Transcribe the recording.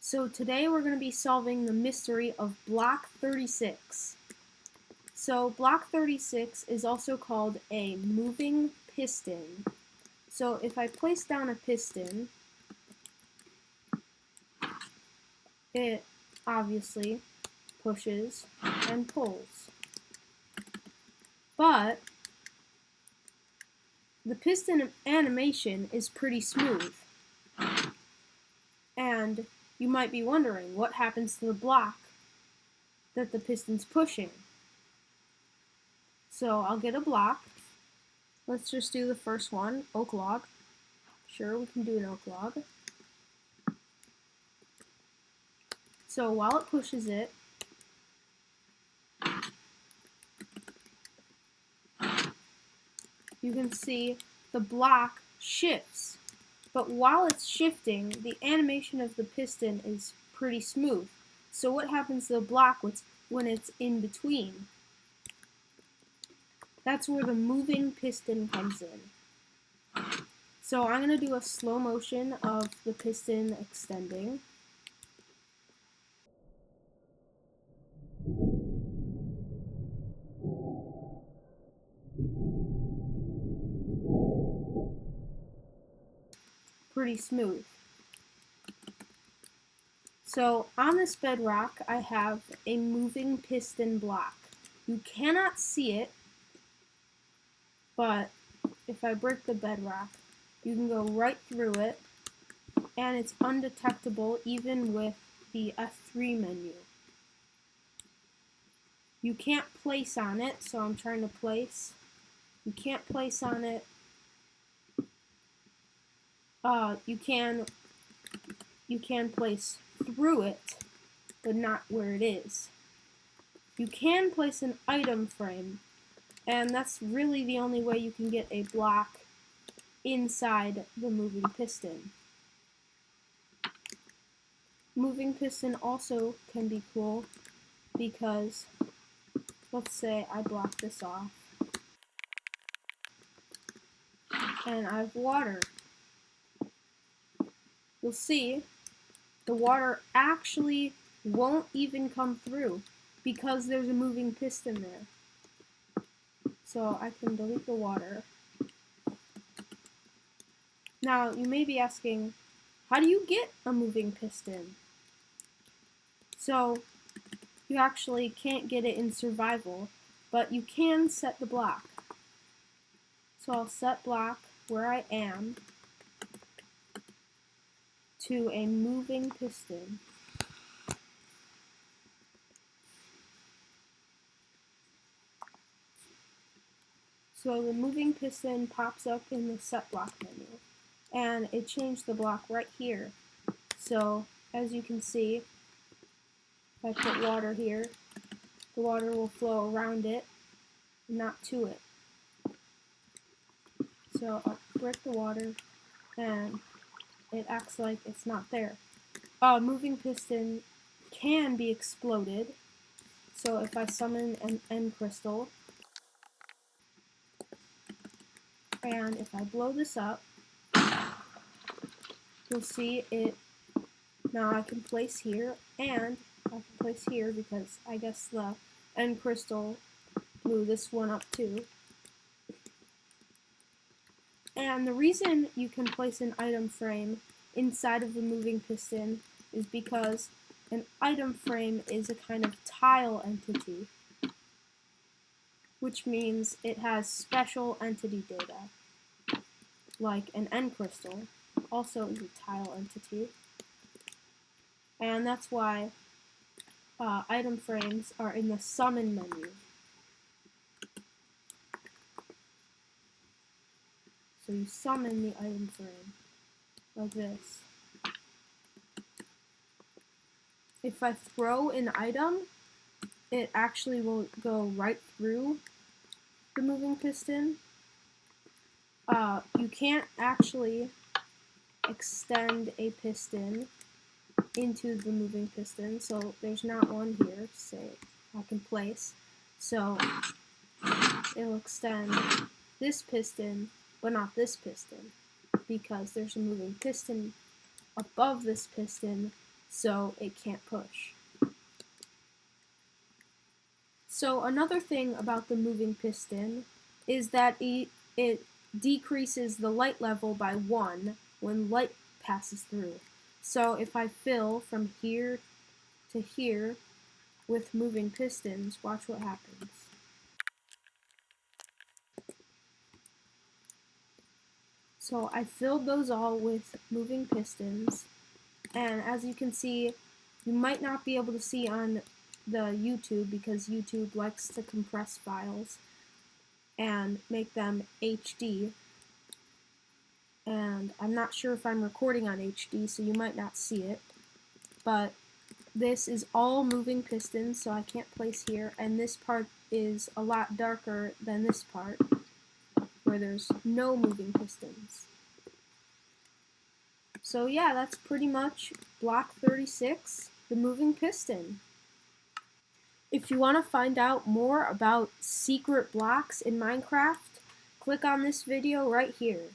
So today we're going to be solving the mystery of block 36. So block 36 is also called a moving piston. So if I place down a piston, it obviously pushes and pulls. But the piston animation is pretty smooth. And you might be wondering, what happens to the block that the piston's pushing? So I'll get a block. Let's just do the first one, oak log. Sure, we can do an oak log. So while it pushes it, you can see the block shifts. But while it's shifting, the animation of the piston is pretty smooth. So what happens to the block when it's in between? That's where the moving piston comes in. So I'm going to do a slow motion of the piston extending. Pretty smooth. So on this bedrock, I have a moving piston block. You cannot see it, but if I break the bedrock, you can go right through it, and it's undetectable even with the F3 menu. You can't place on it, so I'm trying to place. You can't place on it. You can place through it, but not where it is. You can place an item frame, and that's really the only way you can get a block inside the moving piston. Moving piston also can be cool because, let's say I block this off, and I have water. You'll see the water actually won't even come through because there's a moving piston there. So I can delete the water. Now you may be asking, how do you get a moving piston? So you actually can't get it in survival, but you can set the block. So I'll set block where I am to a moving piston. So the moving piston pops up in the set block menu, and it changed the block right here. So as you can see, if I put water here, the water will flow around it, not to it. So I'll break the water, and it acts like it's not there. Moving piston can be exploded. So if I summon an end crystal, and if I blow this up, you'll see it. Now I can place here, and I can place here because I guess the end crystal blew this one up too. And the reason you can place an item frame inside of the moving piston is because an item frame is a kind of tile entity, which means it has special entity data, like an end crystal also is a tile entity. And that's why item frames are in the summon menu. So you summon the item frame like this. If I throw an item, it actually will go right through the moving piston. You can't actually extend a piston into the moving piston, so there's not one here, say I can place. So it'll extend this piston, but not this piston, because there's a moving piston above this piston so it can't push. So another thing about the moving piston is that it decreases the light level by 1 when light passes through. So if I fill from here to here with moving pistons, watch what happens. So I filled those all with moving pistons, and as you can see, you might not be able to see on the YouTube because YouTube likes to compress files and make them HD, and I'm not sure if I'm recording on HD, so you might not see it, but this is all moving pistons, so I can't place here, and this part is a lot darker than this part where there's no moving pistons. So yeah, that's pretty much block 36, the moving piston. If you want to find out more about secret blocks in Minecraft, click on this video right here.